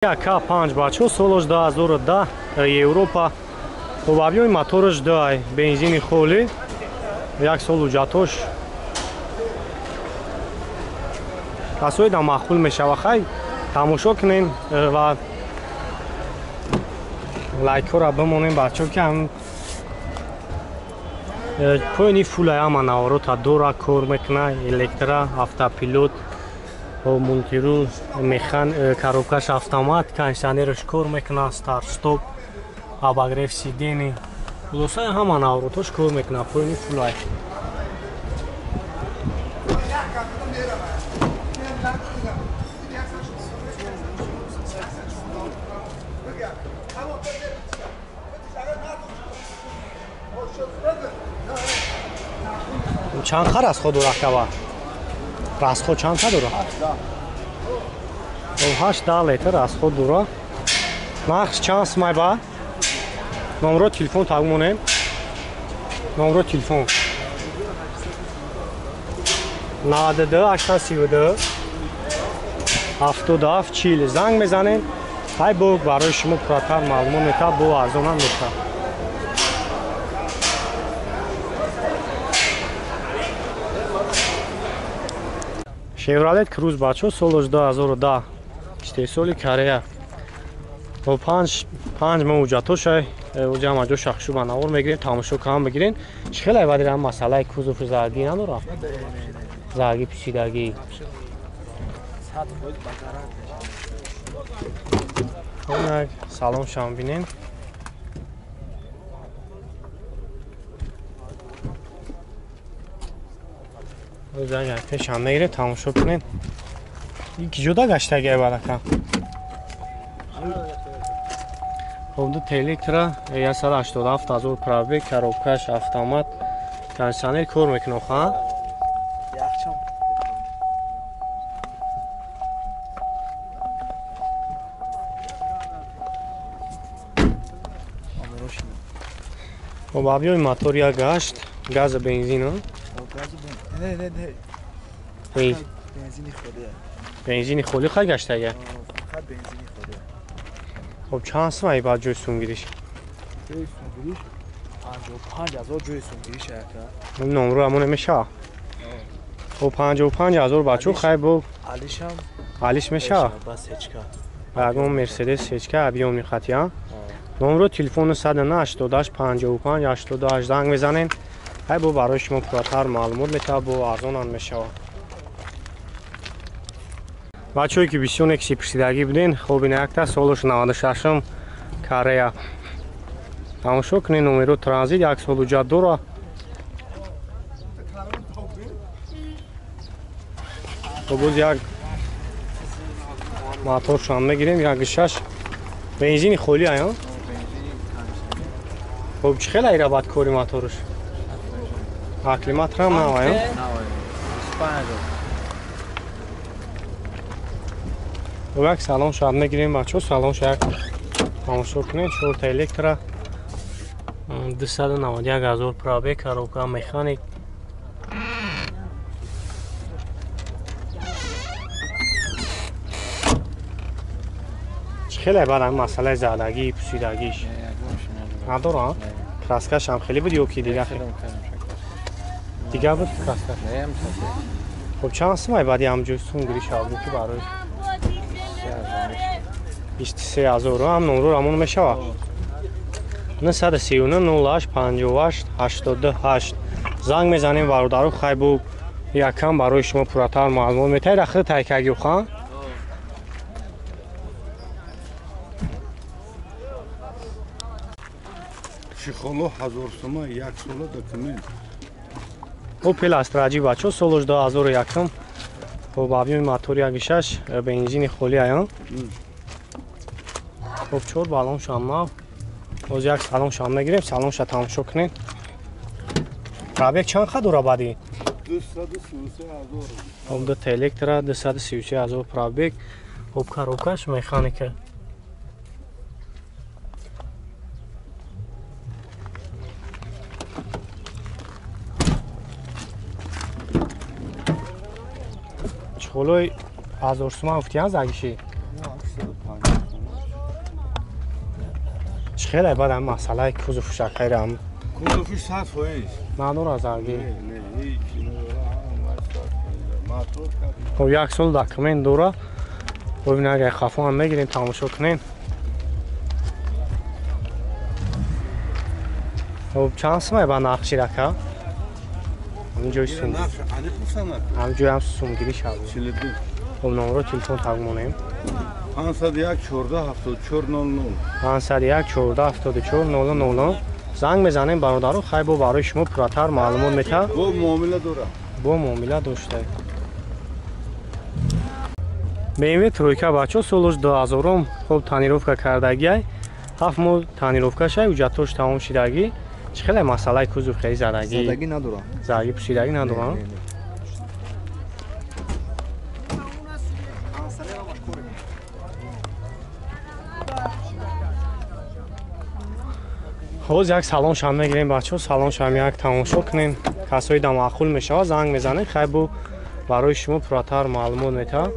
K5 бачо солош 2010 Европа обавёи мотораш дай бензини холӣ 1 сол уҷатош касои да махкул мешава хай тамошо кунен ва лайкора бимонем бачо ки ҳам поини фулай ама наворота дора кор мекуна электра автопилот монтиру механ коробкаш автомат кондиционераш кор мекуна старт стоп обогрев сидений хулоса ҳама навороташ кор мекуна поини фулай чанд хар аз ход дора кава расход чанд та дора 8 литр расход дора нақш чанд смай ба номеро телефон тагмонем номеро телефон 92 832 77 40 занг мезанем ҳай бо барои шумо пурратар маълумот мета бо арзонам мета Chevrolet Cruze бачо солош 2010 истеҳсоли Корея бо 5 моҳ уҷатошай ҷама ҷо шахшуба навор мегирем тамошо кам бигирен чӣ хеле вадирам масъалаи кузофи заргӣ надора заргӣ писидагӣ як салоншам бинем Озанак пешам мегире тамошо кунен. Ики ҷуда гаштагия баракам. Хоб ду электра 187,000 пробег, коробкаш автомат, кондиционер кор мекунад, ха? Яхчам. Хоб авёи мотор як гашт, газ бензин, ҳа? Не. Бензини ходе. Бензини холи хай гаштага? Фақат бензини ходе. Хоб чанд сомаи ба ҷои сумгириш? Ҷои сумгириш 55,000 ҷои сумгириш яка. Номеро ҳамон мешава? Хоб 55,000 бачо хай бо Алишам. Алиш мешава? Бас хечка. Ягон Мерседес хечка объёмни хатия. Номеро телефону 188 55 88 занг мезанен. ҳай бо барои шумо пурратар маълумот мета бо арзонам мешава бачое ки бисёр киси пурсидагӣ буден хоб ин якта солош 96 Корея тамошо кунед номеро транзит 1 сол уҷат дора боз як моторшам мегирем 1.6 бензини холӣ ая хоб чӣ хеле ирабад кори моторш Акклиматор ҳам наваё? Як салон шад мегирем бачо салон шад тамошо кунед 4 электра 291,000 пробег коробка механик чӣ хеле баъд масъалаи задагӣ пусидагиш надора краскаш ҳам хеле буд ё ки дига دیگه بود کاسته خب چند سمای بعدی هم جوستون گریش آبی که برای 23,000 هم نمرو همون میشه 939 08 58 88 زنگ میزنیم برادرو خیبو یکم برای شما پراتر معلومات میتای رخت تایکگی خان شیخالو 1000 سوم 1 سال دکمنت Opel Astra ҷи бачо солош 2001 хоб авёи мотор 1.6 бензини холӣ ая хоб 4 балоншам нав боз як салоншам мегирем салонша тамошо кунед пробег чанд ха дора баъди 233,000 хоб ду электра 233,000 пробег хоб коробкаш механика чиқолои 1000 сум гуфтиян загиши چخیلی بعدم مسئله کوزوف شکرم کوزوفش 100 فایز نداره زرگی نه هیچ خب یک سال دکمن دوره ببین اگه خفا هم میگیریم تماشا کنین خب چند سمه با نقشی رکه همینجای سوم همینجای هم سومگیری شد 42 خب نمره تلفن تقمونیم 501 14 74 00 501 14 74 00 زنگ بزنیم برادرو خیلی با برای شما پراتر معلومات میته با معامله داره با معامله داشته میوه ترویکا بچه سالش 2000 خوب تانیروفکا کردگی 7 ماه تانیروفکا شد اوجتوش تمام شدگی چه خیلی مسئله کوزو خیلی زدگی زدگی نداره زدگی پوسیدگی نداره حاضر یک سلام شام میگیریم بچه سلام شام یک تماشا کنین کسایی دم معقول میشه زنگ میزنه خیلی بو برای شما پراتر معلومات میته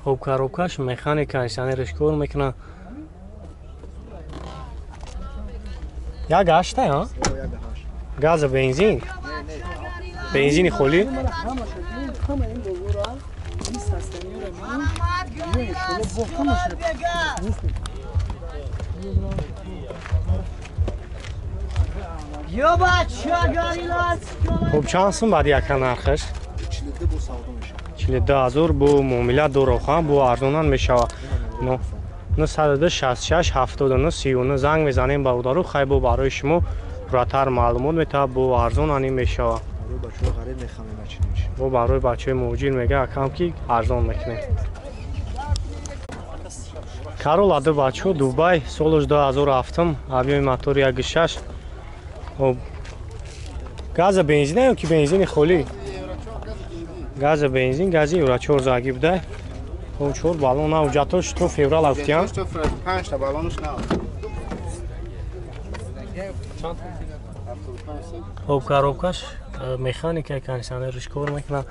خوب коробкаш механик кондиционерش کار میکنه یا گاشته ها گاز بنزین بنزین خالی خب چند سوم بعد یک نرخش 42,000 بو معامله داره خواهم بو ارزونان میشود 966 79 39 زنگ میزنیم با دارو خیلی بو برای شما پراتر معلومات میته بو ارزونانی میشود بو برای بچه موجیر میگه اکم که ارزون میکنه کارول اده بچه دوبای سالش 2007 авиои мотори 1.6 گاز بنزین یا که بنزین خالی گاز بنزین گازی اورا 4 زاگی بوده اون 4 بالون اوجاتوش تو فеврал افتیان 5 تا بالونش نه خب коробкаш механика кондиционерش کار میکنه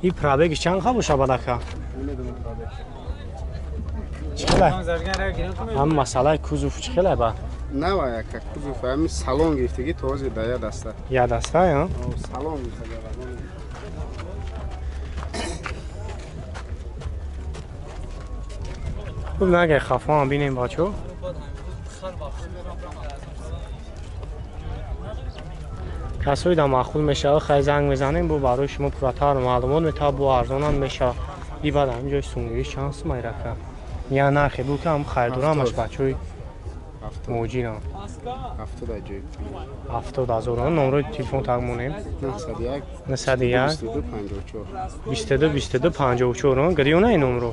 این پرابگش چند خواه باشه بدکه چخیله هم مسئله کوزوف چخیله با نه با یک کوزوف همین سالن گرفتگی تازه دایا دسته یا دسته یا سالن گرفتگی خوب نگه خفا هم بینیم بچه کسایی در معقول میشه خیلی زنگ میزنیم بو برای شما پراتر معلومات میته بو ارزانان میشه ای بعد همینجای سونگیری شانس میرکه یا نرخی بو که هم خیر دورمش بچه های موجین هم 70,000 نمره تلفن تقمونیم 901 22 22 54 گریونه این نمره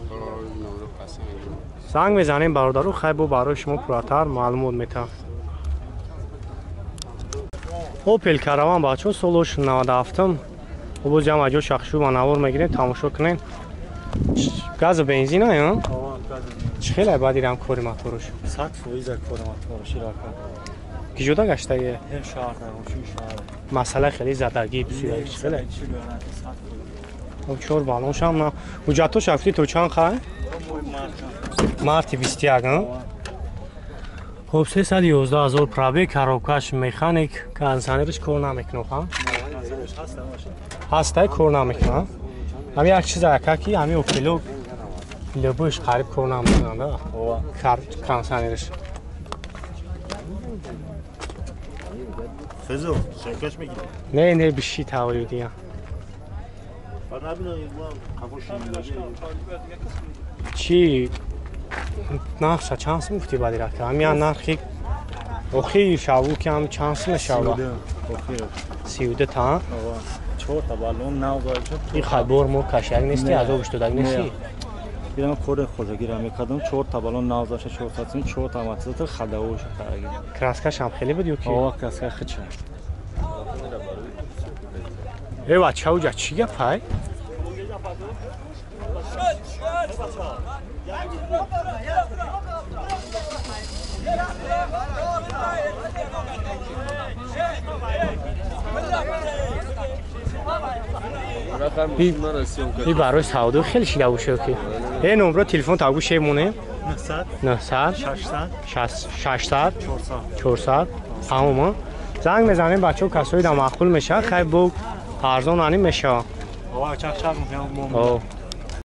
زنگ میزنیم برادرو خیلی بو برای شما پراتر معلومات میته اوپل کاروان بچه سالش 97 او جمع جو شخصو با نوار میگیریم تماشا کنین گاز بنزین ها چه خیلی بعدی رم کاری موتورش 100% کار موتورش را کی جدا گشته یه هم شهر نه مسئله خیلی زدگی بسیار خیلی او چور بالونش هم نه اوجاتو شفتی تو چند خواه مارتی 21 ها خب 311,000 پرابه коробкаш механик кондиционерش کار نمیکنه ها هسته کار نمیکنه همین یک چیز اکاکی همین اوپلو لبوش قریب کار نمیکنه кондиционерش فزو شکاش میگیری نه بیشی تاویدی چی نقشه چانس مفتی بادی رکه همین نرخی اوخی شاو که هم چانس نشاو 32 تا 4 تا بالون نه واسه این خبر مو کاشک نیستی از اوش دادن نیستی دیدم کور خودگی را میکردم 4 تا بالون نازاش 4 تا 4 تا ماتزات خداوش کارگی کراسکاش هم خیلی بدیو کی آوا کراسکا خچ ای بچه اوجا چی گپای این برای سعودو خیلی شیده باشه که این نمره تلفن تاگو شه مونه 900 600 400 همون زنگ میزنیم بچه کسایی در معقول میشه خیلی بو ارزان میشه آقا چق میگم